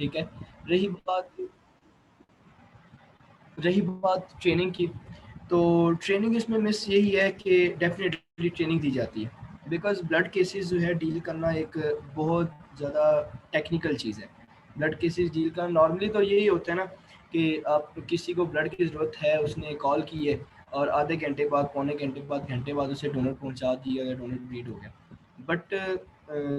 ठीक है। रही बात रही बात ट्रेनिंग की, तो ट्रेनिंग इसमें मिस यही है कि डेफिनेटली ट्रेनिंग दी जाती है, बिकॉज ब्लड केसेस जो है डील करना एक बहुत ज़्यादा टेक्निकल चीज़ है। ब्लड केसेस डील करना नॉर्मली तो यही होता है ना कि आप किसी को ब्लड की ज़रूरत है, उसने कॉल की है और आधे घंटे बाद, पौने घंटे बाद, घंटे बाद उसे डोनर पहुंचा दिया या डोनर ब्लीड हो गया। बट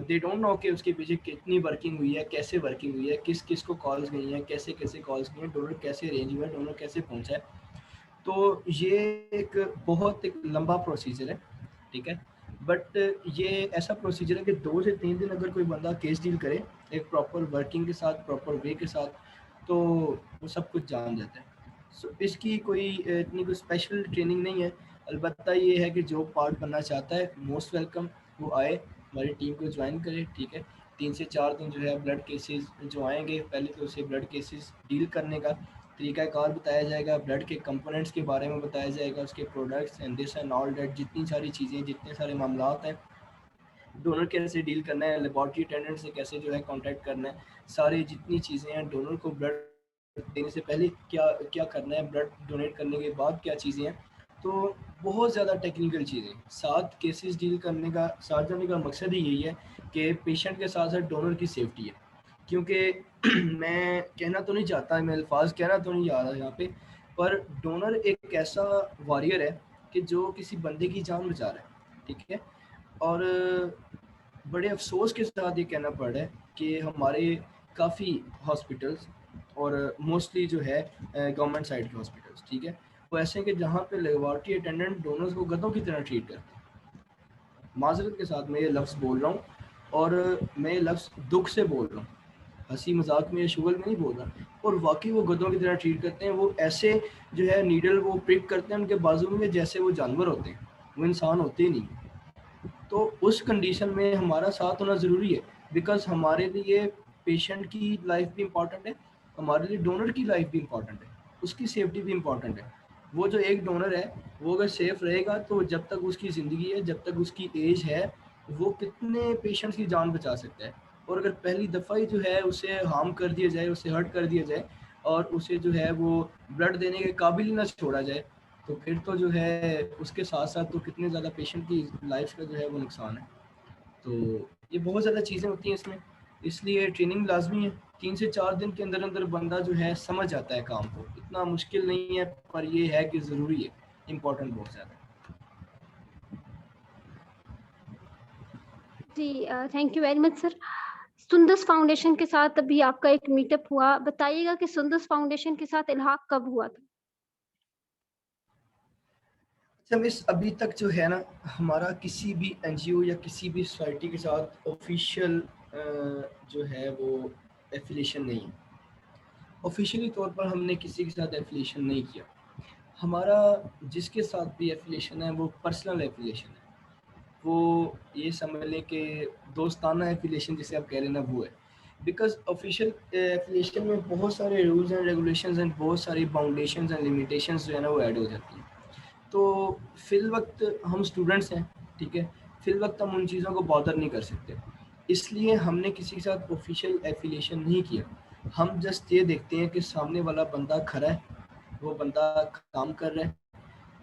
दे डोंट नो कि उसके पीछे कितनी वर्किंग हुई है, कैसे वर्किंग हुई है, किस किस को कॉल्स गई हैं, कैसे कैसे कॉल्स गई हैं, डोनर कैसे अरेंज हुआ है, डोनर कैसे पहुंचा है। तो ये एक बहुत एक लंबा प्रोसीजर है, ठीक है। बट ये ऐसा प्रोसीजर है कि 2 से 3 दिन अगर कोई बंदा केस डील करे एक प्रॉपर वर्किंग के साथ, प्रॉपर वे के साथ, तो वो सब कुछ जान जाता है। सो इसकी कोई इतनी कोई स्पेशल ट्रेनिंग नहीं है। अलबत्ता ये है कि जो पार्ट बनना चाहता है मोस्ट वेलकम, वो आए हमारी टीम को ज्वाइन करे, ठीक है। 3 से 4 दिन जो है ब्लड केसेस जो आएंगे, पहले तो उसे ब्लड केसेस डील करने का तरीक़ाकार बताया जाएगा, ब्लड के कंपोनेंट्स के बारे में बताया जाएगा, उसके products and this and all that, जितनी सारी चीज़ें, जितने सारे मामलात हैं, डोनर कैसे डील करना है, लेबॉर्ट्री अटेंडेंट से कैसे जो है कांटेक्ट करना है, सारी जितनी चीज़ें हैं, डोनर को ब्लड देने से पहले क्या क्या करना है, ब्लड डोनेट करने के बाद क्या चीज़ें हैं। तो बहुत ज़्यादा टेक्निकल चीज़ें, 7 केसेस डील करने का, साथ जाने का मकसद ही यही है कि पेशेंट के साथ साथ डोनर की सेफ्टी है। क्योंकि मैं कहना तो नहीं चाहता, मैं अल्फाज कहना तो नहीं जा रहा यहाँ पे, पर डोनर एक ऐसा वॉरियर है कि जो किसी बंदे की जान बचा रहा है, ठीक है। और बड़े अफसोस के साथ ये कहना पड़ रहा है कि हमारे काफ़ी हॉस्पिटल्स और मोस्टली जो है गवर्नमेंट साइड के हॉस्पिटल्स, ठीक है, वो ऐसे हैं कि जहाँ पे लेबॉर्ट्री अटेंडेंट डोनर्स को गधों की तरह ट्रीट करते हैं। माजरत के साथ मैं ये लफ्ज़ बोल रहा हूँ, और मैं ये लफ्ज़ दुख से बोल रहा हूँ, हंसी मजाक में या शुगल में नहीं बोल रहा। और वाकई वो गधों की तरह ट्रीट करते हैं। वो ऐसे जो है नीडल वो प्रिक करते हैं उनके बाजू में जैसे वो जानवर होते हैं, वो इंसान होते ही नहीं। तो उस कंडीशन में हमारा साथ होना ज़रूरी है, बिकॉज हमारे लिए पेशेंट की लाइफ भी इम्पॉर्टेंट है, हमारे लिए डोनर की लाइफ भी इम्पॉर्टेंट है, उसकी सेफ्टी भी इम्पॉर्टेंट है। वो जो एक डोनर है वो अगर सेफ रहेगा तो जब तक उसकी ज़िंदगी है, जब तक उसकी एज है, वो कितने पेशेंट्स की जान बचा सकता है। और अगर पहली दफ़ा ही जो है उसे हार्म कर दिया जाए, उसे हर्ट कर दिया जाए, और उसे जो है वो ब्लड देने के काबिल ही ना छोड़ा जाए, तो फिर तो जो है उसके साथ साथ तो कितने ज़्यादा पेशेंट की लाइफ का जो है वो नुकसान है। तो ये बहुत ज़्यादा चीज़ें होती हैं इसमें, इसलिए ट्रेनिंग लाजमी है। 3 से 4 दिन के अंदर अंदर बंदा जो है समझ जाता है काम को, इतना मुश्किल नहीं है, पर ये है कि ज़रूरी है, इम्पोर्टेंट बहुत ज़्यादा है। जी, thank you very much sir. Sundas Foundation के साथ अभी आपका एक मीटअप हुआ, बताइएगा कि सुंदस फाउंडेशन के साथ इल्हाक कब हुआ था? अच्छा मिस, अभी तक जो है ना हमारा किसी भी एनजीओ या किसी भी सोसाइटी के साथ ऑफिशियल जो है वो एफिलिएशन नहीं है। ऑफिशियली तौर पर हमने किसी के साथ एफिलिएशन नहीं किया। हमारा जिसके साथ भी एफिलिएशन है वो पर्सनल एफिलिएशन है। वो ये समझ लें कि दोस्ताना एफिलिएशन जिसे आप कह रहे हैं ना, वो है। बिकॉज ऑफिशियल एफिलिएशन में बहुत सारे रूल्स एंड रेगुलेशंस एंड बहुत सारी बाउंडेशंस एंड लिमिटेशंस जो है ना वो ऐड हो जाती हैं। तो फिल वक्त हम स्टूडेंट्स हैं, ठीक है, फिल वक्त हम उन चीज़ों को बॉदर नहीं कर सकते, इसलिए हमने किसी के साथ ऑफिशियल एफिलिएशन नहीं किया। हम जस्ट ये देखते हैं कि सामने वाला बंदा खरा है, वो बंदा काम कर रहा है,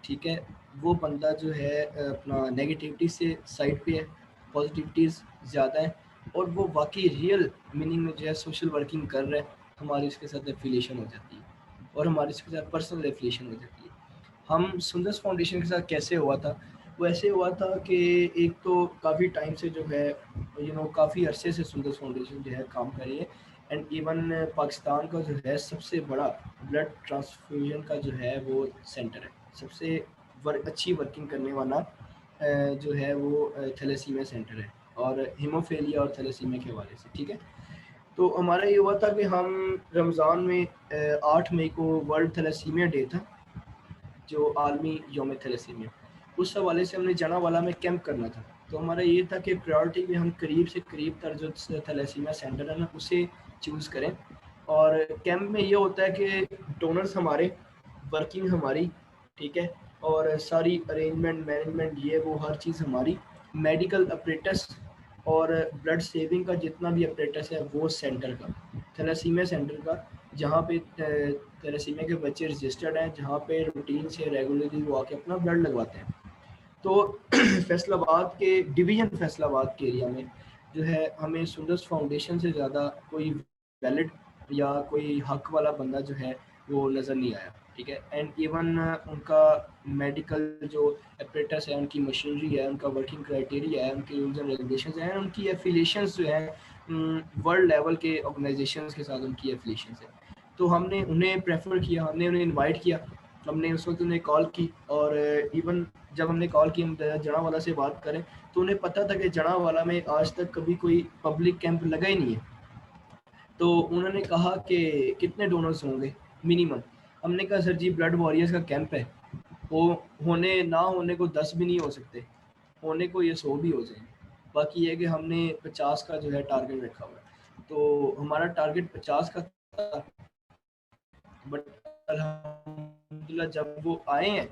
ठीक है, वो बंदा जो है अपना नेगेटिविटी से साइड पे है, पॉजिटिविटीज़ ज़्यादा है, और वो वाकई रियल मीनिंग में जो है सोशल वर्किंग कर रहा है, हमारी उसके साथ एफिलिएशन हो जाती है, और हमारी उसके साथ पर्सनल एफिलिएशन हो जाती है। हम सुंदर्स फाउंडेशन के साथ कैसे हुआ था, वो ऐसे हुआ था कि एक तो काफ़ी टाइम से जो है काफ़ी अरसे से सुंदर्स फाउंडेशन जो है काम कर रही है, एंड इवन पाकिस्तान का जो है सबसे बड़ा ब्लड ट्रांसफ्यूजन का जो है वो सेंटर है, सबसे अच्छी वर्किंग करने वाला जो है वो थैलेसीमिया सेंटर है, और हीमोफीलिया और थैलेसीमिया के हवाले से, ठीक है। तो हमारा ये हुआ था कि हम रमज़ान में 8 मई को वर्ल्ड थैलेसीमिया डे था, जो आलमी योम थैलेसीमिया, उस हवाले से हमने जनावाला में कैंप करना था। तो हमारा ये था कि प्रायोरिटी में हम करीब से करीब तर जो थैलेसीमिया सेंटर है ना उसे चूज़ करें। और कैंप में ये होता है कि डोनर्स हमारे, वर्किंग हमारी, ठीक है, और सारी अरेंजमेंट मैनेजमेंट ये वो हर चीज़ हमारी, मेडिकल अपरेटस और ब्लड सेविंग का जितना भी अपरेटस है वो सेंटर का, थैलेसीमिया सेंटर का, जहाँ पे थैलेसीमिया के बच्चे रजिस्टर्ड हैं, जहाँ पे रूटीन से रेगुलरली वो आके अपना ब्लड लगवाते हैं। तो फैसलाबाद के डिवीज़न फैसलाबाद के एरिया में जो है हमें सुंदर्स फाउंडेशन से ज़्यादा कोई वैलिड या कोई हक वाला बंदा जो है वो नज़र नहीं आया, ठीक है। एंड इवन उनका मेडिकल जो अपरेटस है, उनकी मशीनरी है, उनका वर्किंग क्राइटेरिया है, उनके रूल्स एंड रेगुलेशंस हैं, उनकी एफिलिएशंस जो है वर्ल्ड लेवल के ऑर्गेनाइजेशंस के साथ उनकी एफिलिएशंस है। तो हमने उन्हें प्रेफर किया, हमने उन्हें इनवाइट किया, हमने उस वक्त उन्हें कॉल की। और इवन जब हमने कॉल की, हम जड़ावाला से बात करें तो उन्हें पता था कि जड़ावाला में आज तक कभी कोई पब्लिक कैंप लगा ही नहीं है। तो उन्होंने कहा कि कितने डोनर्स होंगे मिनिमम। हमने कहा सर जी ब्लड वॉरियर्स का कैंप है, वो होने ना होने को 10 भी नहीं हो सकते, होने को ये 100 भी हो जाएंगे। बाकी ये कि हमने 50 का जो है टारगेट रखा हुआ है, तो हमारा टारगेट 50 का था। बट अल्हम्दुलिल्लाह जब वो आए हैं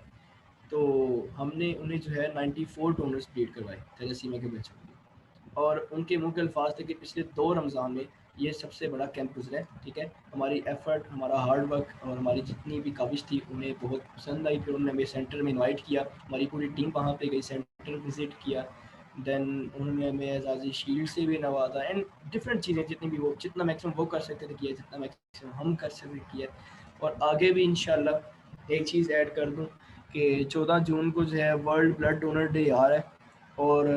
तो हमने उन्हें जो है 94 डोनर्स ब्रीड करवाए थैलेसीमिया के बच्चों के। और उनके मुँह के अल्फाज थे कि पिछले 2 रमज़ान में ये सबसे बड़ा कैंप गुजरा है, ठीक है। हमारी एफर्ट, हमारा हार्ड वर्क और हमारी जितनी भी काविश थी उन्हें बहुत पसंद आई। फिर उन्होंने हमें सेंटर में इनवाइट किया, हमारी पूरी टीम वहाँ पे गई, सेंटर विजिट किया। देन उन्होंने हमें एजाज़ी शील्ड से भी नवाजा एंड डिफरेंट चीज़ें जितनी भी वो जितना मैक्सिमम वो कर सकते थे किया, जितना मैक्सिमम हम कर सकते किया। और आगे भी इंशाल्लाह एक चीज़ ऐड कर दूँ कि 14 जून को जो है वर्ल्ड ब्लड डोनर डे आ रहा है, और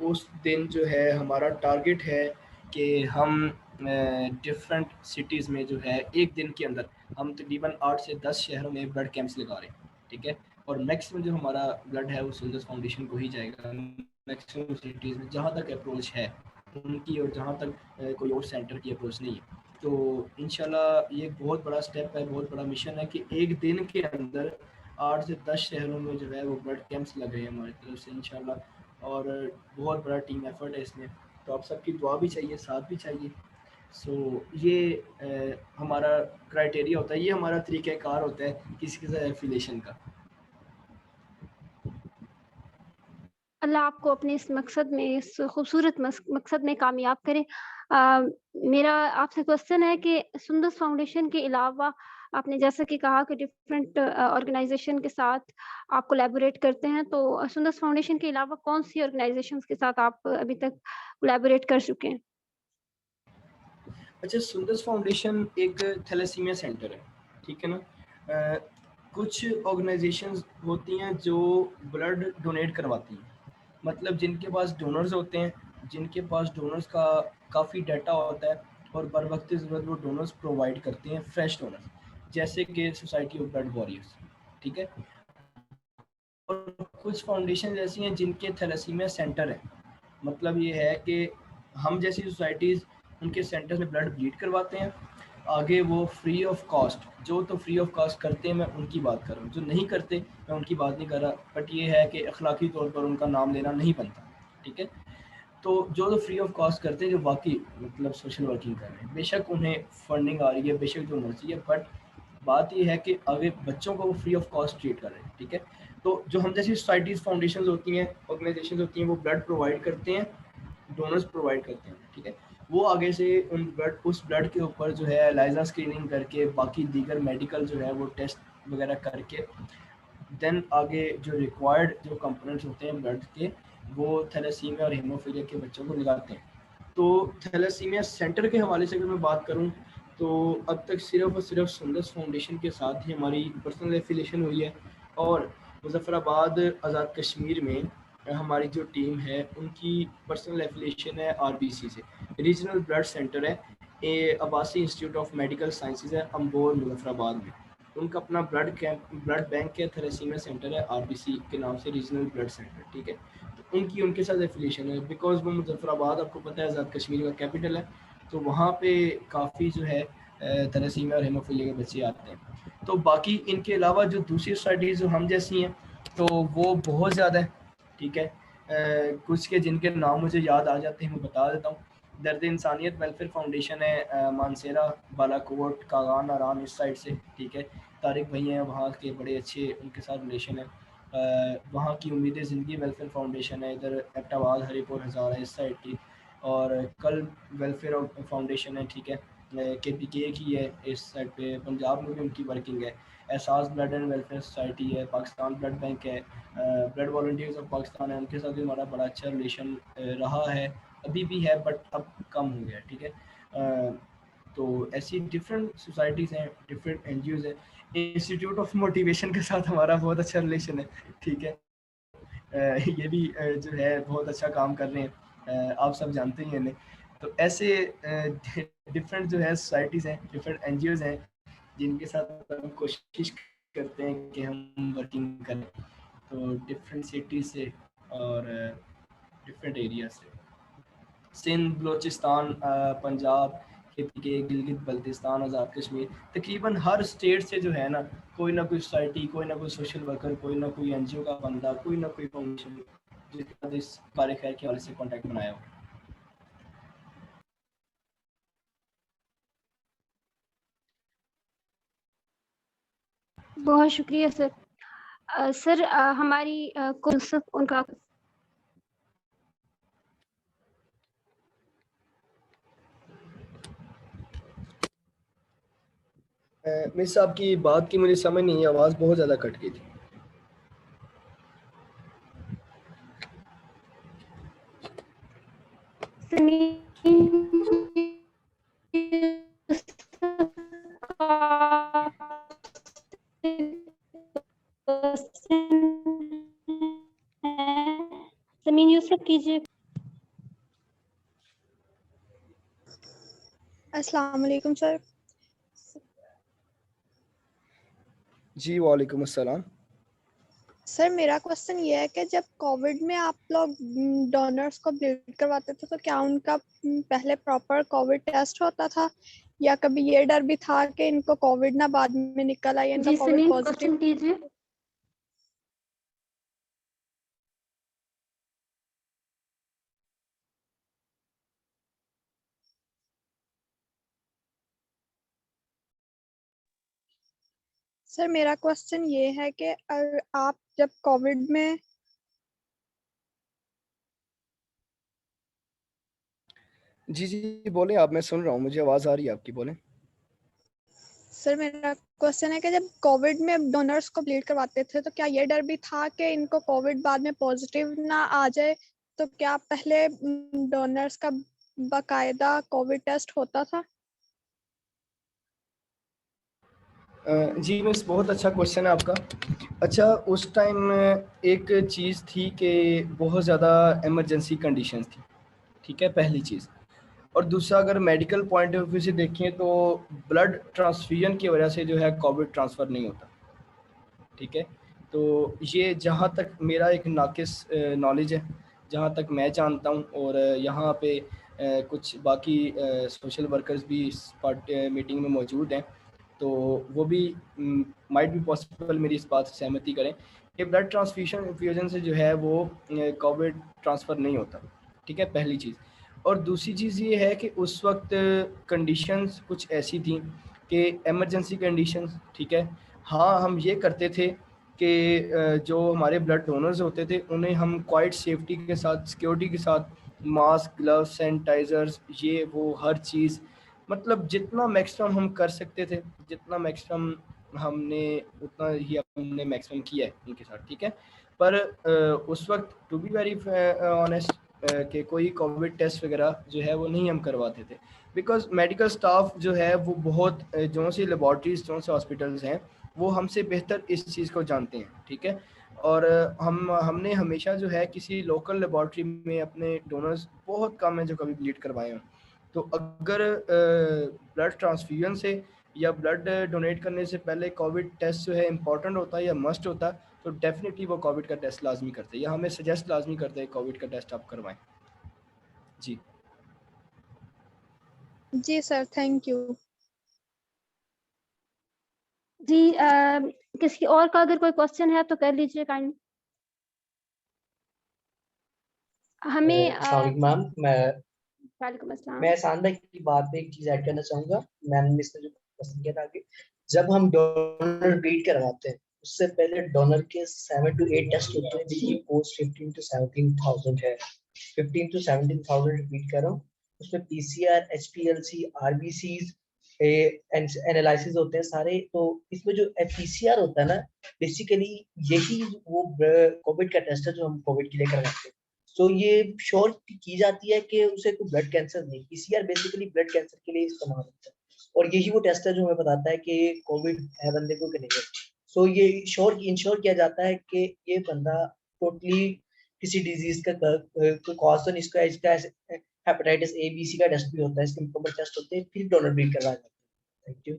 उस दिन जो है हमारा टारगेट है कि हम डिफरेंट सिटीज़ में जो है एक दिन के अंदर हम तकरीबन 8 से 10 शहरों में ब्लड कैंप्स लगा रहे हैं, ठीक है। और मैक्सिमम जो हमारा ब्लड है वो सुंदर्स फाउंडेशन को ही जाएगा, मैक्सिमम सिटीज़ में जहाँ तक अप्रोच है उनकी, और जहाँ तक कोई और सेंटर की अप्रोच नहीं है। तो इंशाल्लाह ये बहुत बड़ा स्टेप है, बहुत बड़ा मिशन है कि एक दिन के अंदर 8 से 10 शहरों में जो है वो ब्लड कैंप्स लग रहे हैं हमारी तरफ से इंशाल्लाह। और बहुत बड़ा टीम एफर्ट है इसमें, तो आप सबकी दुआ भी चाहिए, साथ भी चाहिए। सो ये हमारा क्राइटेरिया होता है, ये हमारा तरीक़ाकार होता है किसी के साथ एफिलिएशन का। अल्लाह आपको अपने इस मकसद में, इस खूबसूरत मकसद में कामयाब करे। मेरा आपसे क्वेश्चन है कि सुंदर्स फाउंडेशन के अलावा आपने जैसा कि कहा कि डिफरेंट ऑर्गेनाइज़ेशन के साथ आप कोलैबोरेट करते हैं, तो सुंदर्स फाउंडेशन के अलावा कौन-सी ऑर्गेनाइज़ेशंस के साथ आप अभी तक कोलैबोरेट कर चुके हैं? अच्छा, सुंदर्स फाउंडेशन एक थैलेसीमिया सेंटर है, ठीक है ना। कुछ ऑर्गेनाइजेशंस होती हैं जो ब्लड डोनेट करवाती हैं, मतलब जिनके पास डोनर्स होते हैं, जिनके पास डोनर्स का काफ़ी डाटा होता है और बर वक्त ज़रूरत वो डोनर्स प्रोवाइड करते हैं, फ्रेश डोनर्स, जैसे कि सोसाइटी ऑफ ब्लड वॉरियर्स, ठीक है। और कुछ फाउंडेशन ऐसी हैं जिनके थैलेसीमिया सेंटर हैं, मतलब ये है कि हम जैसी सोसाइटीज़ उनके सेंटर्स में ब्लड ब्लीड करवाते हैं, आगे वो फ्री ऑफ कॉस्ट, जो तो फ्री ऑफ कॉस्ट करते हैं मैं उनकी बात कर रहा हूँ, जो नहीं करते मैं उनकी बात नहीं कर रहा। बट ये है कि अखलाकी तौर पर उनका नाम लेना नहीं बनता, ठीक है। तो जो फ्री ऑफ कॉस्ट करते हैं, जो वाकई मतलब सोशल वर्किंग कर रहे हैं, बेशक उन्हें फंडिंग आ रही है, बेशक जो मर्जी है, बट बात ये है कि आगे बच्चों को वो फ्री ऑफ कॉस्ट ट्रीट कर रहे हैं, ठीक है। तो जो हम जैसी सोसाइटीज़, फाउंडेशन होती हैं, ऑर्गेनाइजेशन होती हैं, वो ब्लड प्रोवाइड करते हैं, डोनर्स प्रोवाइड करते हैं, ठीक है। वो आगे से उस ब्लड के ऊपर जो है एलाइजा स्क्रीनिंग करके, बाकी दीगर मेडिकल जो है वो टेस्ट वगैरह करके, देन आगे जो रिक्वायर्ड जो कंपोनेंट्स होते हैं ब्लड के, वो थैलेसीमिया और हीमोफीलिया के बच्चों को लगाते हैं। तो थैलेसीमिया सेंटर के हवाले से अगर मैं बात करूं तो अब तक सिर्फ और सिर्फ सुंदर्स फाउंडेशन के साथ ही हमारी पर्सनल एफिलिएशन हुई है। और मुजफ्फराबाद आज़ाद कश्मीर में हमारी जो टीम है उनकी पर्सनल एफिलिएशन है आरबीसी से, रीजनल ब्लड सेंटर है, A Abbasi Institute of Medical Sciences है अम्बोर मुजफ्फराबाद में। उनका अपना ब्लड बैंक है, थैलेसीमिया सेंटर है आरबीसी के नाम से, रीजनल ब्लड सेंटर, ठीक है। तो उनकी उनके साथ एफिलिएशन है, बिकॉज वो मुजफ्फराबाद आपको पता है आज़ाद कश्मीर का कैपिटल है, तो वहाँ पे काफ़ी जो है थैलेसीमिया और हेमोफीलिया के बच्चे आते हैं। तो बाकी इनके अलावा जो दूसरी सोसाइटीज़ जो हम जैसी हैं तो वो बहुत ज़्यादा है, ठीक है। कुछ के जिनके नाम मुझे याद आ जाते हैं मैं बता देता हूँ। दर्द इंसानियत वेलफेयर फाउंडेशन है, मानसेरा, बालाकोट, कागान, आराम इस साइड से, ठीक है। तारिक भैया हैं वहाँ के, बड़े अच्छे उनके साथ रिलेशन है। वहाँ की उम्मीदें ज़िंदगी वेलफेयर फाउंडेशन है, इधर एबटाबाद, हरीपुर, हज़ारा इस साइड की। और कल वेलफेयर फाउंडेशन है, ठीक है। KPK की है इस साइड पे, पंजाब में भी उनकी वर्किंग है, एहसास ब्लड एंड वेलफेयर सोसाइटी है, पाकिस्तान ब्लड बैंक है, ब्लड वॉलंटियर्स ऑफ पाकिस्तान है, उनके साथ भी हमारा बड़ा अच्छा रिलेशन रहा है, अभी भी है बट अब कम हो गया, ठीक है। तो ऐसी डिफरेंट सोसाइटीज़ हैं, डिफरेंट NGOs हैं। इंस्टीट्यूट ऑफ मोटिवेशन के साथ हमारा बहुत अच्छा रिलेशन है, ठीक है। ये भी जो है बहुत अच्छा काम कर रहे हैं, आप सब जानते ही हैं इन्हें। तो ऐसे डिफरेंट जो है सोसाइटीज़ हैं, डिफरेंट NGOs हैं, जिनके साथ हम कोशिश करते हैं कि हम वर्किंग करें, तो डिफरेंट सिटीज़ से और डिफरेंट एरिया से, सिंध, बलूचिस्तान, पंजाब, KPK, गिलगित बल्तिस्तान, आज़ाद कश्मीर, तकरीबन हर स्टेट से जो है ना कोई सोसाइटी, कोई ना कोई सोशल वर्कर, कोई ना कोई NGO का बंदा, कोई ना कोई फाउंडेशन जिसके साथ इस कार खैर के हवाले से कॉन्टैक्ट बनाया हो। बहुत शुक्रिया सर। सर हमारी यूसुफ उनका मिस साहब की बात की मुझे समझ नहीं, आवाज़ बहुत ज़्यादा कट गई थी। समीन यूसुफ कीजिए। अस्सलाम वालेकुम सर। जी वालेकुम अस्सलाम। सर मेरा क्वेश्चन ये है कि जब कोविड में आप लोग डोनर्स को ब्लड करवाते थे तो क्या उनका पहले प्रॉपर कोविड टेस्ट होता था, या कभी ये डर भी था कि इनको कोविड ना बाद में निकल आए, इनका जी कोविड समीन पॉजिटिव? क्वेश्चन कीजिए। सर मेरा क्वेश्चन ये है कि आप जब कोविड में जी जी बोले आप, मैं सुन रहा हूँ, मुझे आवाज़ आ रही है आपकी, बोले। सर मेरा क्वेश्चन है कि जब कोविड में डोनर्स को ब्लीड करवाते थे तो क्या ये डर भी था कि इनको कोविड बाद में पॉजिटिव ना आ जाए, तो क्या पहले डोनर्स का बाकायदा कोविड टेस्ट होता था? जी मिस, बहुत अच्छा क्वेश्चन है आपका। अच्छा, उस टाइम एक चीज़ थी कि बहुत ज़्यादा इमरजेंसी कंडीशंस थी, ठीक है, पहली चीज़। और दूसरा, अगर मेडिकल पॉइंट ऑफ व्यू से देखें तो ब्लड ट्रांसफ्यूजन की वजह से जो है कोविड ट्रांसफ़र नहीं होता, ठीक है। तो ये जहाँ तक मेरा एक नाकिस नॉलेज है, जहाँ तक मैं जानता हूँ, और यहाँ पे कुछ बाकी सोशल वर्कर्स भी इस मीटिंग में मौजूद हैं, तो वो भी माइट भी पॉसिबल मेरी इस बात से सहमति करें कि ब्लड ट्रांसफ्यूजन से जो है वो कोविड ट्रांसफ़र नहीं होता, ठीक है, पहली चीज़। और दूसरी चीज़ ये है कि उस वक्त कंडीशंस कुछ ऐसी थी कि इमरजेंसी कंडीशंस, ठीक है। हाँ, हम ये करते थे कि जो हमारे ब्लड डोनर्स होते थे उन्हें हम क्वाइट सेफ्टी के साथ, सिक्योरिटी के साथ, मास्क, ग्लव्स, सैनिटाइज़र्स, ये वो हर चीज़, मतलब जितना मैक्सिमम हम कर सकते थे, जितना मैक्सिमम हमने, उतना ही हमने मैक्सिमम किया है उनके साथ, ठीक है। पर उस वक्त टू बी वेरी ऑनेस्ट कि कोई कोविड टेस्ट वगैरह जो है वो नहीं हम करवाते थे, बिकॉज मेडिकल स्टाफ जो है वो बहुत जो सी लेबॉर्ट्रीज, जो से हॉस्पिटल्स हैं, वो हमसे बेहतर इस चीज़ को जानते हैं, ठीक है। और हमने हमेशा जो है किसी लोकल लेबॉर्ट्री में अपने डोनर्स बहुत कम हैं जो कभी ब्लीड करवाए हों। तो अगर ब्लड ट्रांसफ्यूजन से या ब्लड डोनेट करने से पहले कोविड टेस्ट जो है इम्पॉर्टेंट होता है या मस्ट होता है, तो डेफिनेटली वो कोविड का टेस्ट लाजमी करते हैं, या हमें सजेस्ट लाजमी करते हैं कोविड का टेस्ट आप करवाएं। जी जी सर, थैंक यू। जी किसी और का अगर कोई क्वेश्चन है तो कर लीजिए काइंडली। हमें मैम, वालेकुम अस्सलाम। मैं एहसान भाई की बात पे एक चीज ऐड करना चाहूंगा। मैम ने इसने जो क्वेश्चन किया था कि जब हम डोनर ब्रीड करवाते हैं उससे पहले डोनर के 7 to 8 टेस्ट होते हैं जिसकी कॉस्ट 15 to 17,000 है। 15 to 17,000 रिपीट कर रहा हूँ। उसमें PCR, HPLC, RBCs एनालिसिस होते हैं सारे। तो इसमें जो PCR होता है ना, बेसिकली यही वो कोविड का टेस्ट है जो हम कोविड के लिए करवाते हैं। तो ये श्योर की जाती है कि उसे कोई ब्लड कैंसर नहीं। PCR बेसिकली ब्लड कैंसर के लिए इस्तेमाल होता है, और यही वो टेस्ट है जो हमें बताता है कि कोविड है बंदे को कि नहीं है। सो ये इंश्योर किया जाता है कि ये बंदा टोटली किसी डिजीज का कॉज तो नहीं, इसका हेपेटाइटिस A B C का टेस्ट भी होता है, इसके मुकम्मल टेस्ट होते हैं, फिर डोनर ब्रीड करवाया जाता है। Thank you.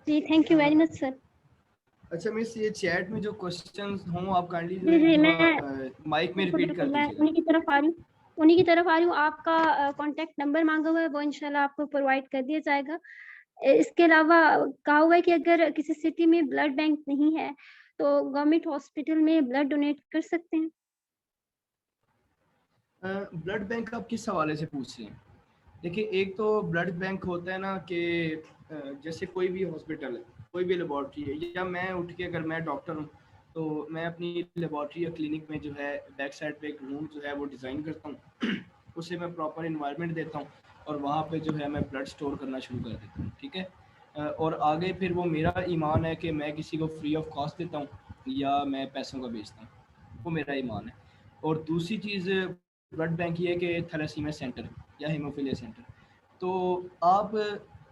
जी, thank you very much sir. अच्छा मिस, ये चैट में जो क्वेश्चंस हों आप काइंडली जो जी, जी, है मैं माइक में रिपीट कर मैं दीजिएगा। उन्हीं की तरफ आ रही हूँ। आपका कॉन्टैक्ट नंबर माँगा हुआ है, वो इंशाल्लाह आपको प्रोवाइड कर दिया जाएगा। इसके अलावा कहा हुआ है कि अगर किसी सिटी में ब्लड बैंक नहीं है, तो गवर्नमेंट हॉस्पिटल में ब्लड डोनेट कर सकते हैं। ब्लड बैंक आप किस हवाले से पूछ रहे हैं? देखिए, एक तो ब्लड बैंक होता है ना कि जैसे कोई भी हॉस्पिटल है, कोई भी लेबॉर्ट्री है, या मैं उठ के, अगर मैं डॉक्टर हूँ तो मैं अपनी लेबॉर्ट्री या क्लिनिक में जो है बैक साइड पे एक रूम जो है वो डिज़ाइन करता हूँ उसे मैं प्रॉपर इन्वायरमेंट देता हूँ और वहाँ पे जो है मैं ब्लड स्टोर करना शुरू कर देता हूँ। ठीक है, और आगे फिर वो मेरा ईमान है कि मैं किसी को फ्री ऑफ कॉस्ट देता हूँ या मैं पैसों का बेचता हूँ, वो मेरा ईमान है। और दूसरी चीज़ ब्लड बैंक ये है कि थैलेसीमिया सेंटर या हीमोफीलिया सेंटर। तो आप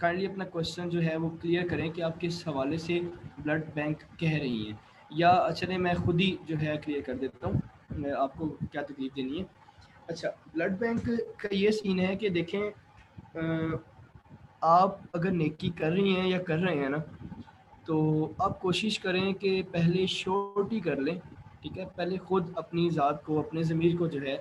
काइंडली अपना क्वेश्चन जो है वो क्लियर करें कि आप किस हवाले से ब्लड बैंक कह रही हैं, या चले मैं खुद ही जो है क्लियर कर देता हूँ, मैं आपको क्या तकलीफ देनी है। अच्छा, ब्लड बैंक का ये सीन है कि देखें, आप अगर नेकी कर रही हैं या कर रहे हैं ना, तो आप कोशिश करें कि पहले श्योरिटी कर लें। ठीक है, पहले खुद अपनी ज़ात को, अपने ज़मीर को जो है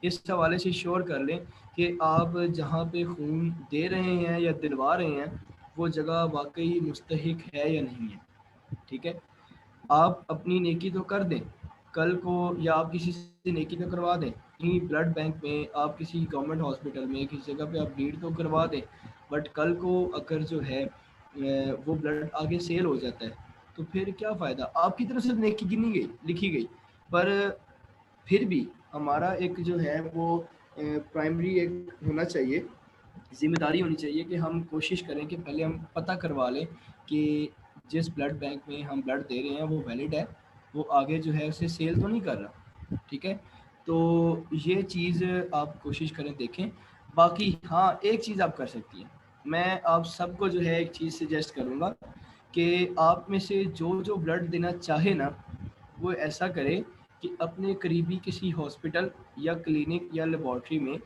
इस हवाले से श्योर कर लें कि आप जहाँ पे खून दे रहे हैं या दिलवा रहे हैं वो जगह वाकई मुस्तहिक है या नहीं है। ठीक है, आप अपनी नेकी तो कर दें कल को, या आप किसी से नेकी तो करवा दें, कहीं ब्लड बैंक में, आप किसी गवर्नमेंट हॉस्पिटल में, किसी जगह पे आप ब्लीड तो करवा दें, बट कल को अगर जो है वो ब्लड आगे सेल हो जाता है तो फिर क्या फ़ायदा। आपकी तरफ से नेकी गिनी गई, लिखी गई, पर फिर भी हमारा एक जो है वो प्राइमरी एक होना चाहिए, जिम्मेदारी होनी चाहिए कि हम कोशिश करें कि पहले हम पता करवा लें कि जिस ब्लड बैंक में हम ब्लड दे रहे हैं वो वैलिड है, वो आगे जो है उसे सेल तो नहीं कर रहा। ठीक है, तो ये चीज़ आप कोशिश करें, देखें। बाकी हाँ, एक चीज़ आप कर सकती हैं, मैं आप सबको जो है एक चीज़ सजेस्ट करूँगा कि आप में से जो ब्लड देना चाहे ना, वो ऐसा करे कि अपने करीबी किसी हॉस्पिटल या क्लिनिक या लेबॉर्ट्री में,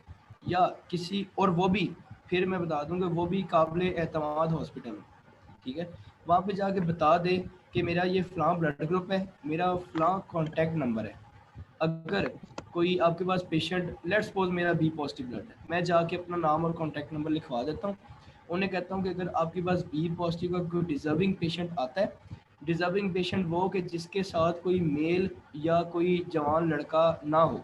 या किसी, और वो भी फिर मैं बता दूंगा, वो भी काबिल एतमाद हॉस्पिटल में। ठीक है, वहाँ पे जाके बता दे कि मेरा ये फ़लाँ ब्लड ग्रुप है, मेरा फ़लाँ कॉन्टैक्ट नंबर है। अगर कोई आपके पास पेशेंट, लेट्स सपोज मेरा बी पॉजिटिव ब्लड है, मैं जाके अपना नाम और कॉन्टैक्ट नंबर लिखवा देता हूँ, उन्हें कहता हूँ कि अगर आपके पास बी पॉजिटिव का कोई डिज़र्विंग पेशेंट आता है, डिज़र्विंग पेशेंट वो कि जिसके साथ कोई मेल या कोई जवान लड़का ना हो।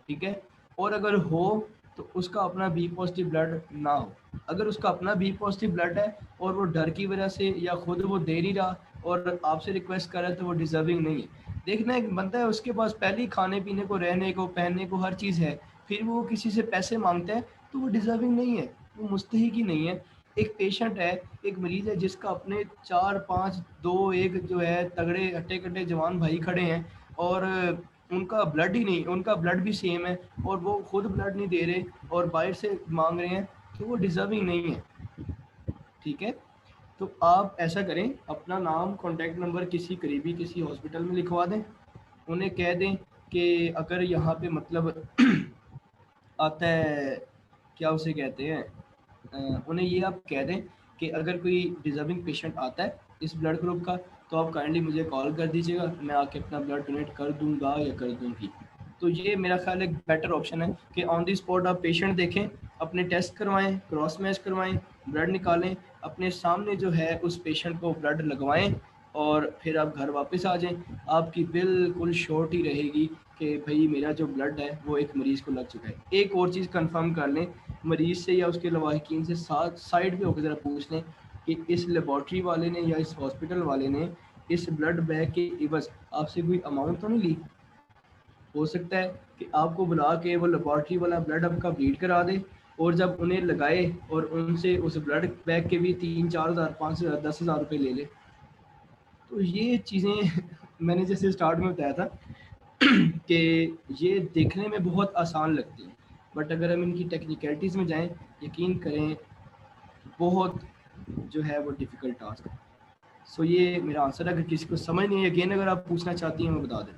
ठीक है, और अगर हो तो उसका अपना बी पॉजिटिव ब्लड ना हो। अगर उसका अपना बी पॉजिटिव ब्लड है और वो डर की वजह से या खुद वो दे नहीं रहा और आपसे रिक्वेस्ट कर रहा है, तो वो डिज़र्विंग नहीं है। देखना, एक बंदा है, उसके पास पहले ही खाने पीने को, रहने को, पहनने को हर चीज़ है, फिर वो किसी से पैसे मांगता है, तो वो डिज़र्विंग नहीं है, वो मुस्तहिक ही नहीं है। एक पेशेंट है, एक मरीज़ है जिसका अपने 4 5 2 1 जो है तगड़े हट्टे-कट्टे जवान भाई खड़े हैं, और उनका ब्लड ही नहीं, उनका ब्लड भी सेम है और वो खुद ब्लड नहीं दे रहे और बाहर से मांग रहे हैं, तो वो डिज़र्विंग नहीं है। ठीक है, तो आप ऐसा करें, अपना नाम, कॉन्टैक्ट नंबर किसी करीबी किसी हॉस्पिटल में लिखवा दें, उन्हें कह दें कि अगर यहाँ पे मतलब आता है, क्या उसे कहते हैं, उन्हें ये आप कह दें कि अगर कोई डिज़र्विंग पेशेंट आता है इस ब्लड ग्रुप का, तो आप काइंडली मुझे कॉल कर दीजिएगा, मैं आके अपना ब्लड डोनेट कर दूंगा या कर दूंगी। तो ये मेरा ख्याल एक बेटर ऑप्शन है कि ऑन दी स्पॉट आप पेशेंट देखें, अपने टेस्ट करवाएं, क्रॉस मैच करवाएं, ब्लड निकालें, अपने सामने जो है उस पेशेंट को ब्लड लगवाएं, और फिर आप घर वापस आ जाएं, आपकी बिल्कुल श्योरिटी रहेगी कि भाई मेरा जो ब्लड है वो एक मरीज़ को लग चुका है। एक और चीज़ कंफर्म कर लें मरीज़ से या उसके लवाहिकीन से, साथ साइड पे होकर ज़रा पूछ लें कि इस लेबॉर्ट्री वाले ने या इस हॉस्पिटल वाले ने इस ब्लड बैग के इवज़ आपसे कोई अमाउंट तो नहीं ली। हो सकता है कि आपको बुला के वो लेबॉर्ट्री वाला ब्लड आपका ब्लीड करा दे, और जब उन्हें लगाए और उनसे उस ब्लड बैग के भी 3-4 हज़ार 5 हज़ार 10 हज़ार रुपये ले ले। तो ये चीज़ें मैंने जैसे स्टार्ट में बताया था कि ये देखने में बहुत आसान लगती हैं, बट अगर हम इनकी टेक्निकलिटीज़ में जाएं, यकीन करें बहुत जो है वो डिफ़िकल्ट टास्क है। सो ये मेरा आंसर है। अगर किसी को समझ नहीं है, अगेन अगर आप पूछना चाहती हैं मैं बता दें।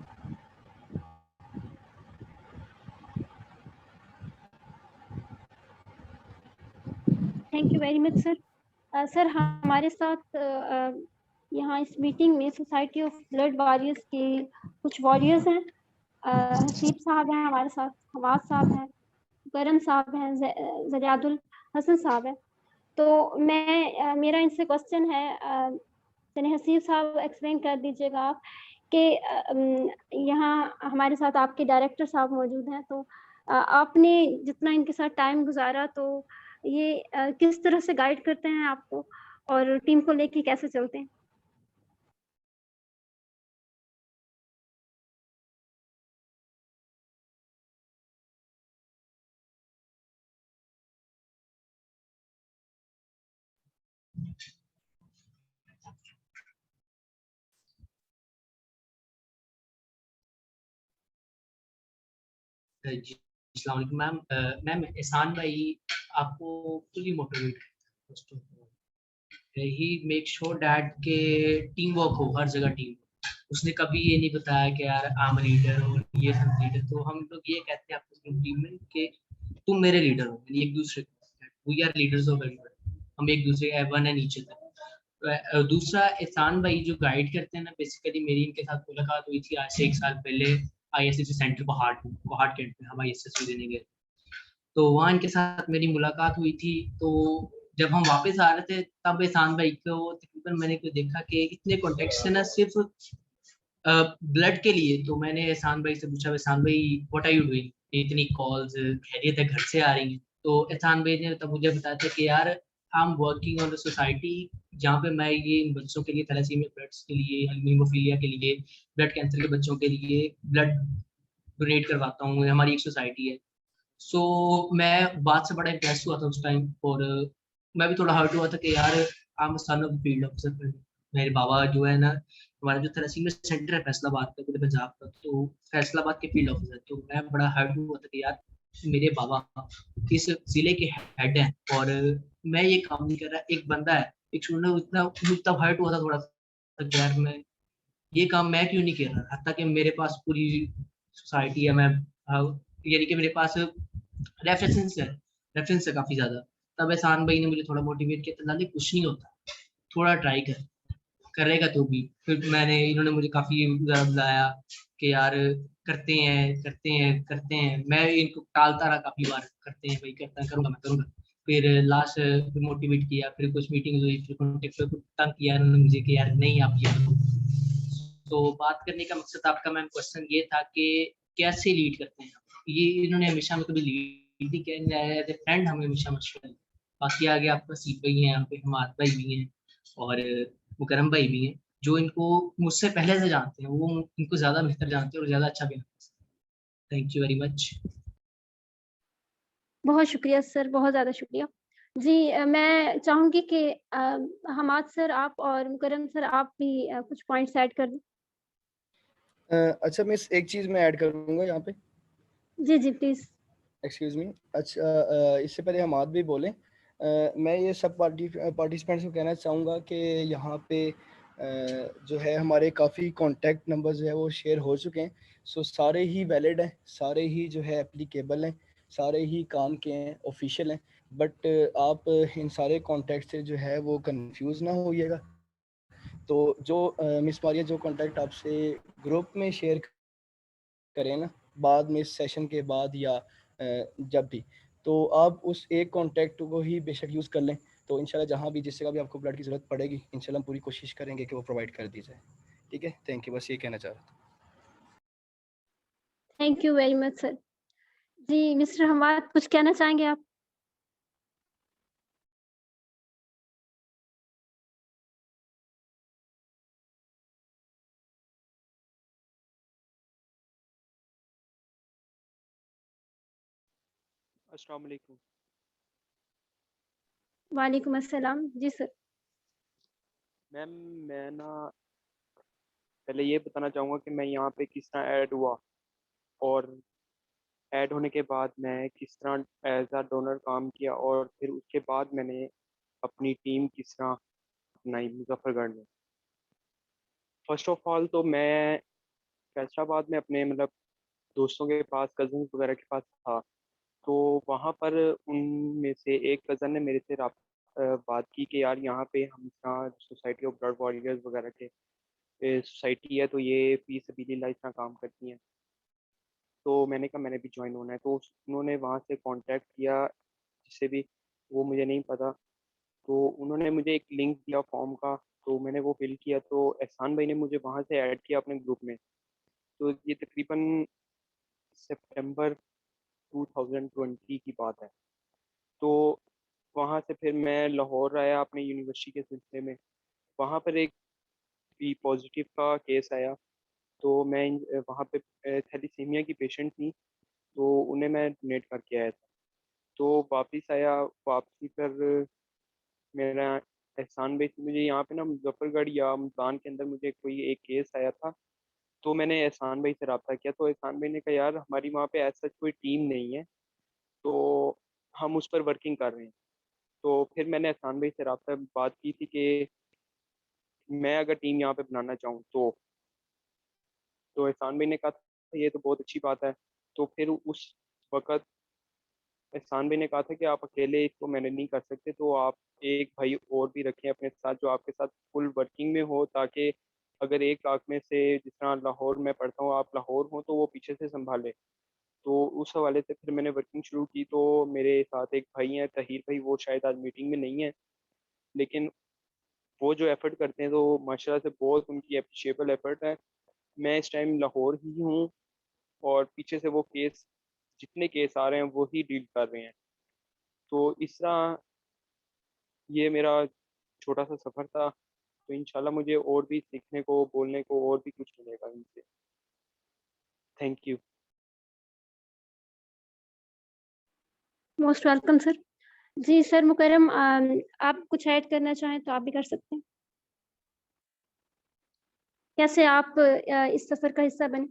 Thank you very much sir. Sir हमारे साथ यहाँ इस मीटिंग में सोसाइटी ऑफ ब्लड वॉरियर्स के कुछ वॉरियर्स हैं। हसीब साहब हैं हमारे साथ, हवाज साहब हैं, करम साहब हैं, जरियादुल हसन साहब हैं। तो मैं मेरा इनसे क्वेश्चन है, यानी हसीब साहब एक्सप्लेन कर दीजिएगा आप कि यहाँ हमारे साथ आपके डायरेक्टर साहब मौजूद हैं, तो आपने जितना इनके साथ टाइम गुजारा तो ये किस तरह से गाइड करते हैं आपको और टीम को लेके कैसे चलते हैं? जी, अस्सलाम वालेकुम मैम। मैम एहसान भाई आपको फुली मोटिवेट करता है। ही मेक श्योर दैट के टीम वर्क हो, हर जगह टीम। उसने कभी ये नहीं बताया कि यार आई एम लीडर और ये सब लीडर। तो हम लोग ये कहते हैं आपको टीम में कि तुम मेरे लीडर हो, यानी एक दूसरे को, we are leaders of everyone. हम एक दूसरे का वन एंड ईच अदर। दूसरा एहसान भाई जो गाइड करते हैं ना, बेसिकली मेरी इनके साथ मुलाकात हुई थी आज से 1 साल पहले ISSC सेंटर पहाड़ कैंट में। हम ISSC देने गए, तो वहाँ इनके साथ मेरी मुलाकात हुई थी। तो जब हम वापस आ रहे थे तब एहसान भाई को तकरीबन मैंने को देखा कि इतने कॉन्टेक्ट से ना सिर्फ ब्लड के लिए। तो मैंने एहसान भाई से पूछा, एहसान भाई व्हाट आर यू डूइंग, इतनी कॉल्स खैरियत है घर से आ रही हैं? तो एहसान भाई ने तब मुझे बताया था कि यार I am working on the society, जहाँ पे मैं ये इन बच्चों के लिए, थैलेसीमिया ब्लड्स के लिए, हीमोफीलिया के लिए, ब्लड कैंसर के बच्चों के लिए ब्लड डोनेट करवाता हूँ। हमारी एक सोसाइटी है। सो मैं बात से बड़ा इम्प्रेस हुआ था उस टाइम, और मैं भी थोड़ा हर्ट हुआ था कि यार I am son of field officer. मेरे बाबा जो है ना, हमारा जो थैलेसीमिया सेंटर है फैसलाबाद का, पूरे पंजाब का, तो फैसलाबाद के फील्ड ऑफिसर। तो मैं बड़ा हर्ट हुआ था कि यार मेरे बाबा इस जिले के हेड हैं और मैं ये काम नहीं कर रहा। एक बंदा है, एक स्टूडेंट, इतना तब हर्ट हुआ था थोड़ा सा कि यार मैं ये काम मैं क्यों नहीं कर रहा। हत्ता कि मेरे पास पूरी सोसाइटी है, मैं यानी कि मेरे पास रेफरेंस है काफी ज्यादा। तब एहसान भाई ने मुझे थोड़ा मोटिवेट किया, नाले कुछ नहीं होता, थोड़ा ट्राई कर, करेगा तो भी। फिर इन्होंने मुझे काफी ज्यादा बुलाया कि यार करते हैं करते हैं करते हैं। मैं इनको टालता रहा काफी बार, करते हैं भाई, करता करूंगा मैं करूंगा। फिर लास्ट मोटिवेट किया, फिर कुछ मीटिंग हुई, फिर कॉन्टेक्ट पे तंग किया इन्होंने मुझे कि यार नहीं आप ये करो। तो बात करने का मकसद आपका मैम क्वेश्चन ये था कि कैसे लीड करते हैं। ये इन्होंने हमेशा में कभी लीड नहीं किया, एज ए फ्रेंड हमें हमेशा मशवरा दिया। बाकी आगे आपका सीट भाई है, यहाँ पे हमाद भाई भी हैं और मुकरम भाई भी हैं, जो इनको मुझसे पहले से जानते हैं। वो इनको ज्यादा बेहतर जानते हैं और ज्यादा अच्छा भी जानते हैं। Thank you very much. बहुत शुक्रिया सर, बहुत ज़्यादा शुक्रिया। जी मैं चाहूँगी कि हमाद सर आप और मुकरम सर आप भी कुछ पॉइंट्स ऐड कर दें। अच्छा मिस, एक चीज़ मैं ऐड करूँगा यहाँ पे। जी जी प्लीज़। Excuse me. अच्छा, इससे पहले हमाद भी बोलें, मैं ये सब पार्टिसिपेंट्स को कहना चाहूँगा कि यहाँ पे जो है हमारे काफ़ी कॉन्टैक्ट नंबर जो है वो शेयर हो चुके हैं। सो सारे ही वैलिड हैं, सारे ही जो है एप्लीकेबल हैं, सारे ही काम के हैं, ऑफिशियल हैं। बट आप इन सारे कॉन्टैक्ट से जो है वो कंफ्यूज ना होइएगा। तो जो मिस मारिया जो कॉन्टैक्ट आपसे ग्रुप में शेयर करें ना, बाद में इस सेशन के बाद या जब भी, तो आप उस एक कॉन्टैक्ट को ही बेशक यूज़ कर लें। तो इंशाल्लाह जहाँ भी जिस जगह भी आपको ब्लड की ज़रूरत पड़ेगी इंशाल्लाह हम पूरी कोशिश करेंगे कि वो प्रोवाइड कर दी जाए। ठीक है, थैंक यू, बस ये कहना चाह रहा था। Thank you very much sir. जी, मिस्टर हमाद कुछ कहना चाहेंगे आप? अस्सलाम वालेकुम। वालेकुम अस्सलाम। जी सर। मैम मैं ना पहले ये बताना चाहूँगा कि मैं यहाँ पे किस तरह ऐड हुआ, और ऐड होने के बाद मैं किस तरह एज अ डोनर काम किया, और फिर उसके बाद मैंने अपनी टीम किस तरह बनाई मुजफ्फरगढ़ में। फर्स्ट ऑफ ऑल तो मैं फैसलाबाद में अपने मतलब दोस्तों के पास, कज़न्स वगैरह के पास था। तो वहाँ पर उनमें से एक कज़न ने मेरे से बात की कि यार यहाँ पे हम इस तरह सोसाइटी ऑफ ब्लड वॉरियर्स वगैरह के सोसाइटी है, तो ये फी सबिलिल्लाह इस तरह काम करती हैं। तो मैंने कहा मैंने भी ज्वाइन होना है। तो उन्होंने वहाँ से कांटेक्ट किया, जिससे भी वो मुझे नहीं पता, तो उन्होंने मुझे एक लिंक दिया फॉर्म का, तो मैंने वो फिल किया। तो एहसान भाई ने मुझे वहाँ से ऐड किया अपने ग्रुप में। तो ये तकरीबन सितंबर 2020 की बात है। तो वहाँ से फिर मैं लाहौर आया अपने यूनिवर्सिटी के सिलसिले में। वहाँ पर एक बी पॉजिटिव का केस आया। तो मैं वहाँ पे थैलीसीमिया की पेशेंट थी, तो उन्हें मैं डोनेट करके आया था। तो वापस आया, वापसी पर मेरा एहसान भाई से मुझे यहाँ पे ना मुजफ्फरगढ़ या मुल्तान के अंदर मुझे कोई एक केस आया था। तो मैंने एहसान भाई से रब्ता किया, तो एहसान भाई ने कहा यार हमारी वहाँ पे ऐसा कोई टीम नहीं है, तो हम उस पर वर्किंग कर रहे हैं। तो फिर मैंने एहसान भाई से रब्ता बात की थी कि मैं अगर टीम यहाँ पे बनाना चाहूँ तो एहसान भाई ने कहा था ये तो बहुत अच्छी बात है। तो फिर उस वक़्त एहसान भाई ने कहा था कि आप अकेले इसको मैनेज नहीं कर सकते, तो आप एक भाई और भी रखें अपने साथ जो आपके साथ फुल वर्किंग में हो, ताकि अगर एक आँख में से जिस तरह लाहौर में पढ़ता हूँ, आप लाहौर हो तो वो पीछे से सँभाले। तो उस हवाले से फिर मैंने वर्किंग शुरू की। तो मेरे साथ एक भाई हैं तहीर भाई, वो शायद आज मीटिंग में नहीं है, लेकिन वो जो एफ़र्ट करते हैं तो माशाल्लाह से बहुत उनकी एप्रिशिएबल एफ़र्ट है। मैं इस टाइम लाहौर ही हूँ, और पीछे से वो केस, जितने केस आ रहे हैं वो ही डील कर रहे हैं। तो इस तरह ये मेरा छोटा सा सफ़र था। तो इंशाल्लाह मुझे और भी सीखने को, बोलने को और भी कुछ मिलेगा इनसे। Thank you. Most welcome sir. जी सर मुकर्रम आप कुछ ऐड करना चाहें तो आप भी कर सकते हैं। कैसे आप इस सफ़र का हिस्सा बने?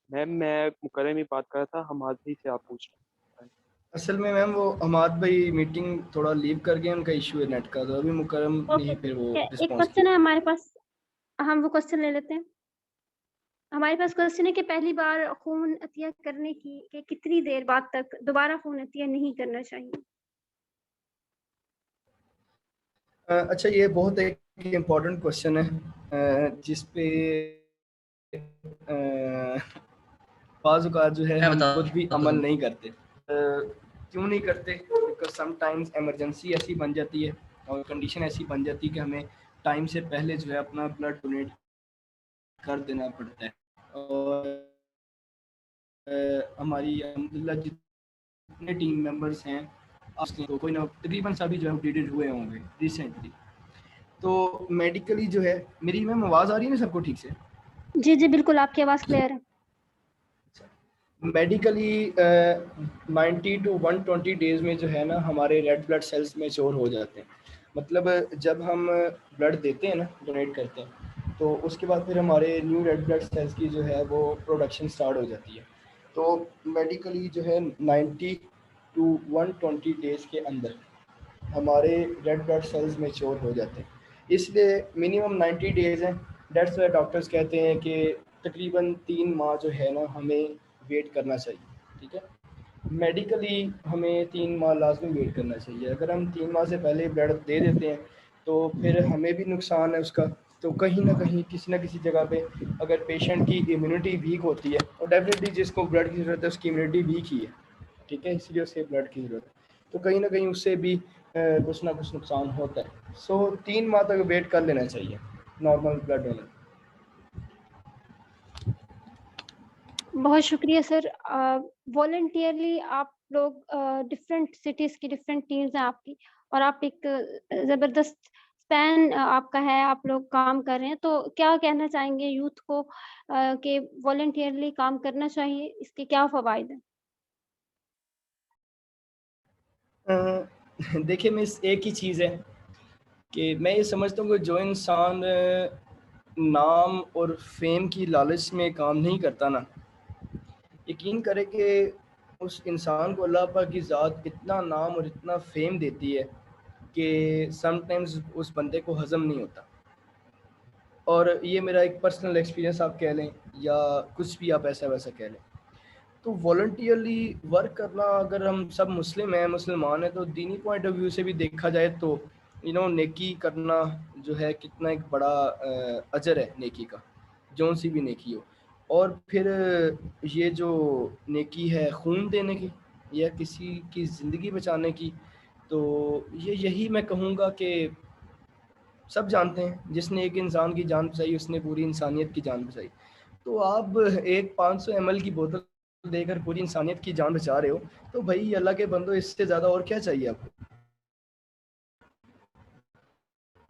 मैम मैं मुकर्रम ही बात कर रहा था, हमाद भाई से आप पूछ रहे हैं। असल में मैम वो हमाद भाई मीटिंग थोड़ा लीव कर गए, उनका इशू है नेट का, तो अभी मुकर्रम ने ओके, ही फिर वो ठीक है। एक रिस्पॉन्स क्वेश्चन किया। है हमारे पास, हम वो क्वेश्चन ले लेते हैं। हमारे पास क्वेश्चन है कि पहली बार खून अतिया करने की के कितनी देर बाद तक दोबारा खून अतिया नहीं करना चाहिए? अच्छा, ये बहुत एक इम्पोर्टेंट क्वेश्चन है, जिस पे बाज़ औक़ात जो है मैं हम खुद भी बताता अमल हूँ। नहीं करते। क्यों नहीं करते? बिकॉज़ समटाइम्स इमरजेंसी ऐसी बन जाती है और कंडीशन ऐसी बन जाती है कि हमें टाइम से पहले जो है अपना ब्लड डोनेट कर देना पड़ता है। और हमारी अल्हम्दुलिल्लाह जितने टीम मेंबर्स हैं, तो कोई ना तकरीबन सभी जो है अपडेटेड हुए होंगे रिसेंटली। तो मेडिकली जो है, मेरी मैम आवाज़ आ रही है ना सबको ठीक से? जी, जी, बिल्कुल आपकी आवाज़ क्लियर है। मेडिकली 90 टू 120 डेज़ में जो है ना हमारे रेड ब्लड सेल्स मैच्योर हो जाते हैं। मतलब जब हम ब्लड देते हैं ना, डोनेट करते हैं, तो उसके बाद फिर हमारे न्यू रेड ब्लड सेल्स की जो है वो प्रोडक्शन स्टार्ट हो जाती है। तो मेडिकली जो है 90 टू 120 डेज़ के अंदर हमारे रेड ब्लड सेल्स मैच्योर हो जाते हैं। इसलिए मिनिमम 90 डेज़ हैं। दैट्स व्हाई डॉक्टर्स कहते हैं कि तकरीबन 3 माह जो है ना हमें वेट करना चाहिए। ठीक है, मेडिकली हमें 3 माह लाजमी वेट करना चाहिए। अगर हम 3 माह से पहले ब्लड दे देते हैं तो फिर हमें भी नुकसान है उसका। तो कहीं ना कहीं किसी ना किसी जगह पे अगर पेशेंट की इम्यूनिटी वीक होती है, और डेफिनेटली जिसको ब्लड की ज़रूरत है उसकी इम्यूनिटी वीक ही है, ठीक है, इसलिए उसे ब्लड की ज़रूरत है। तो कहीं ना कहीं उससे भी कुछ ना कुछ नुकसान होता है। सो 3 माह तक वेट कर लेना चाहिए नॉर्मल ब्लड डोनर। बहुत शुक्रिया सर। वॉलंटियरली आप लोग डिफरेंट सिटीज़ की डिफरेंट टीम्स हैं आपकी, और आप एक ज़बरदस्त स्पैन आपका है, आप लोग काम कर रहे हैं। तो क्या कहना चाहेंगे यूथ को कि वॉलंटियरली काम करना चाहिए, इसके क्या फ़वाइद हैं? देखिए मिस, एक ही चीज़ है कि मैं ये समझता हूँ कि जो इंसान नाम और फेम की लालच में काम नहीं करता ना, यकीन करे कि उस इंसान को अल्लाह पाक की ज़ात इतना नाम और इतना फेम देती है कि समटाइम्स उस बंदे को हज़म नहीं होता। और ये मेरा एक पर्सनल एक्सपीरियंस आप कह लें या कुछ भी आप ऐसा वैसा कह लें। तो वॉलंटियरली वर्क करना, अगर हम सब मुस्लिम हैं, मुसलमान हैं, तो दीनी पॉइंट ऑफ व्यू से भी देखा जाए तो नेकी करना जो है कितना एक बड़ा अजर है नेकी का, जौन सी भी नेकी हो। और फिर ये जो नेकी है खून देने की या किसी की ज़िंदगी बचाने की, तो यही मैं कहूँगा कि सब जानते हैं जिसने एक इंसान की जान बचाई उसने पूरी इंसानियत की जान बचाई। तो आप एक 500 ml की बोतल देकर पूरी इंसानियत की जान बचा रहे हो, तो भाई अल्लाह के बंदो, इससे ज़्यादा और क्या चाहिए आपको?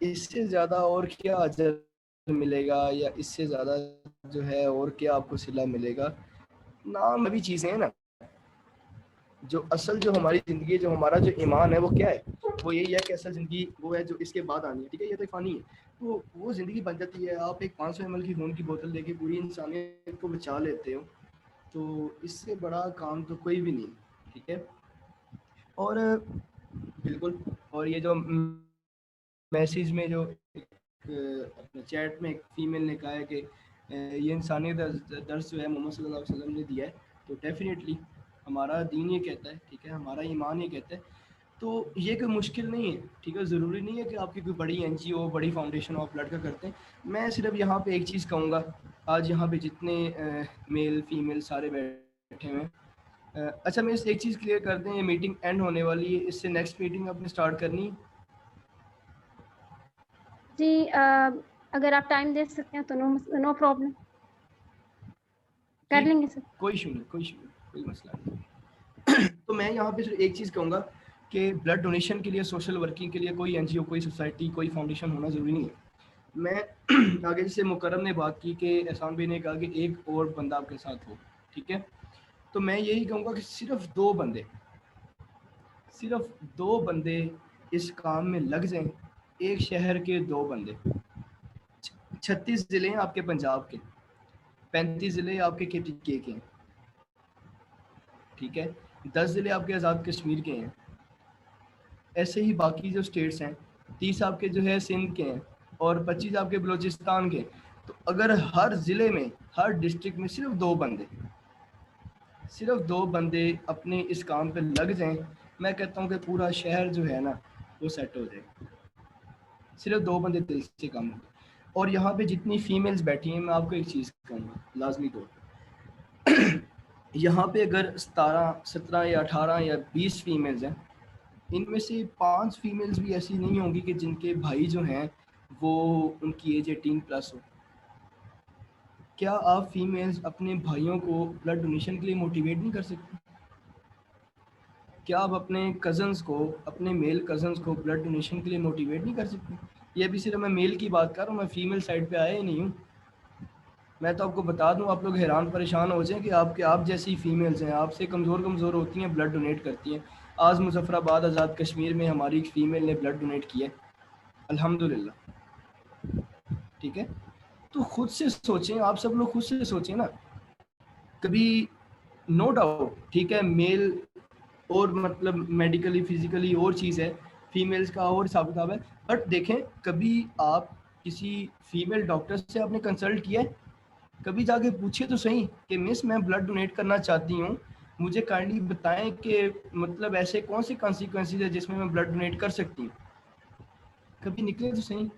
इससे ज़्यादा और क्या अजर मिलेगा, या इससे ज़्यादा जो है और क्या आपको सिला मिलेगा? नाम अभी चीज़ें हैं ना, जो असल जो हमारी ज़िंदगी, जो हमारा जो ईमान है वो क्या है? वो यही है कि असल ज़िंदगी वो है जो इसके बाद आनी है, ठीक है? ये तो फ़ानी है, तो वो ज़िंदगी बन जाती है। आप एक 500 ml की खून की बोतल देके पूरी इंसानियत को बचा लेते हो, तो इससे बड़ा काम तो कोई भी नहीं है, ठीक है? और बिल्कुल, और ये जो मैसेज में जो अपने चैट में एक फीमेल ने कहा है कि ये इंसानियत दर्स जो है मोहम्मद सल्लल्लाहु अलैहि वसल्लम ने दिया है, तो डेफिनेटली हमारा दीन ये कहता है, ठीक है, हमारा ईमान ये कहता है। तो ये कोई मुश्किल नहीं है, ठीक है? ज़रूरी नहीं है कि आपकी कोई बड़ी एनजीओ, बड़ी फाउंडेशन ऑफ ब्लड का करते हैं। मैं सिर्फ यहाँ पे एक चीज़ कहूँगा, आज यहाँ पे जितने मेल फीमेल सारे बैठे हुए हैं, अच्छा मैं इस एक चीज़ क्लियर कर दें, ये मीटिंग एंड होने वाली है, इससे नेक्स्ट मीटिंग आपने स्टार्ट करनी है। जी, अगर आप टाइम दे सकते हैं तो नो प्रॉब्लम, कर ठीक, लेंगे सर। कोई इशू नहीं, कोई इशू नहीं, कोई मसला नहीं। तो मैं यहाँ पे सिर्फ एक चीज़ कहूँगा कि ब्लड डोनेशन के लिए, सोशल वर्किंग के लिए कोई एनजीओ, कोई सोसाइटी, कोई फाउंडेशन होना ज़रूरी नहीं है। मैं आगे जैसे मुकर्रम ने बात की कि एहसान भाई ने कहा कि एक और बंदा आपके साथ हो, ठीक है? तो मैं यही कहूँगा कि सिर्फ दो बंदे इस काम में लग जाएं, एक शहर के 2 बंदे, 36 ज़िले हैं आपके पंजाब के, 35 ज़िले आपके के हैं, ठीक है? 10 ज़िले आपके आज़ाद कश्मीर के हैं। ऐसे ही बाकी जो स्टेट्स हैं, 30 आपके जो है सिंध के हैं और 25 आपके बलूचिस्तान के। तो अगर हर ज़िले में, हर डिस्ट्रिक्ट में सिर्फ 2 बंदे अपने इस काम पे लग जाएं, मैं कहता हूँ कि पूरा शहर जो है ना वो सेट हो जाएगा। सिर्फ 2 बंदे दिल से काम होंगे। और यहाँ पे जितनी फीमेल्स बैठी हैं, मैं आपको एक चीज़ कहूँगा लाजमी तौर पर, यहाँ पे अगर 17, 17 या 18 या 20 फीमेल्स हैं, इनमें से 5 फीमेल्स भी ऐसी नहीं होंगी कि जिनके भाई जो हैं वो उनकी एज 18+ हो। क्या आप फीमेल्स अपने भाइयों को ब्लड डोनेशन के लिए मोटिवेट नहीं कर सकती? क्या आप अपने कज़न्स को, अपने मेल कज़न्स को ब्लड डोनेशन के लिए मोटिवेट नहीं कर सकती? ये भी सिर्फ मैं मेल की बात कर रहा हूँ, मैं फीमेल साइड पे आया ही नहीं हूँ। मैं तो आपको बता दूं, आप लोग हैरान परेशान हो जाएं कि आप जैसी फीमेल्स हैं, आपसे कमज़ोर होती हैं, ब्लड डोनेट करती हैं। आज मुजफ्फराबाद आज़ाद कश्मीर में हमारी एक फ़ीमेल ने ब्लड डोनेट किया, अल्हम्दुलिल्लाह, ठीक है? तो खुद से सोचें, आप सब लोग खुद से सोचें ना कभी। नो डाउट, ठीक है, मेल और मतलब मेडिकली फिजिकली और चीज़ है, फीमेल्स का और हिसाब किताब है, बट देखें कभी आप किसी फीमेल डॉक्टर से आपने कंसल्ट किया है? कभी जाके पूछे तो सही कि मिस मैं ब्लड डोनेट करना चाहती हूँ, मुझे काइंडली बताएं कि मतलब ऐसे कौन से कॉन्सिक्वेंसेज है जिसमें मैं ब्लड डोनेट कर सकती हूँ? कभी निकले तो सही।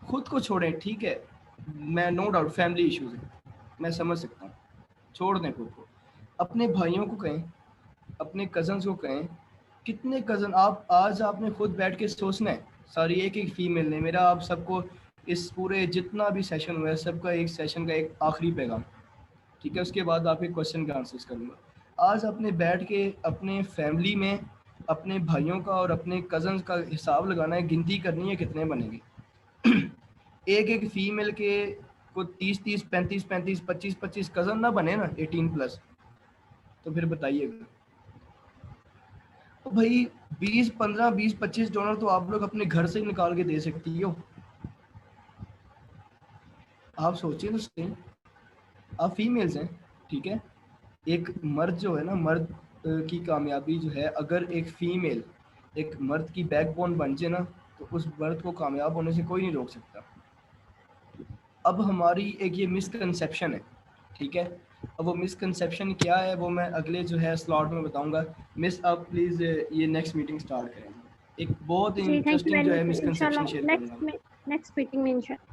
खुद को छोड़ें, ठीक है, मैं नो डाउट फैमिली इश्यूज है, मैं समझ सकता हूँ, छोड़ दें खुद को। अपने भाइयों को कहें, अपने कज़न्स को कहें कितने कज़न आप आज आपने खुद बैठ के सोचना है, सारी एक एक फीमेल ने, मेरा आप सबको इस पूरे जितना भी सेशन हुआ है सबका एक सेशन का एक आखिरी पैगाम, ठीक है, उसके बाद आपके क्वेश्चन के आंसर्स करूँगा। आज आपने बैठ के अपने फैमिली में अपने भाइयों का और अपने कज़न्स का हिसाब लगाना है, गिनती करनी है कितने बनेंगे। एक एक फीमेल के को 30-30, 35-35, 25-25 कज़न ना बने ना 18+, तो फिर बताइएगा। तो भाई 20, 15, 20, 25 डोनर तो आप लोग अपने घर से ही निकाल के दे सकती हो। आप सोचिए तो सही, आप फीमेल्स हैं, ठीक है, एक मर्द जो है ना, मर्द की कामयाबी जो है, अगर एक फीमेल एक मर्द की बैकबोन बन जाए ना, तो उस मर्द को कामयाब होने से कोई नहीं रोक सकता। अब हमारी एक ये मिसकंसेप्शन है, ठीक है, अब वो मिसकंसेप्शन क्या है वो मैं अगले जो है स्लॉट में बताऊंगा। मिस आप प्लीज़ ये नेक्स्ट मीटिंग स्टार्ट करें, एक बहुत जी थैंक यू इंटरेस्टिंग वेरी जो है मच, मिसकंसेप्शन इंशाल्लाह शेयर नेक्स्ट करूंगा। मीटिंग में इंशाल्लाह।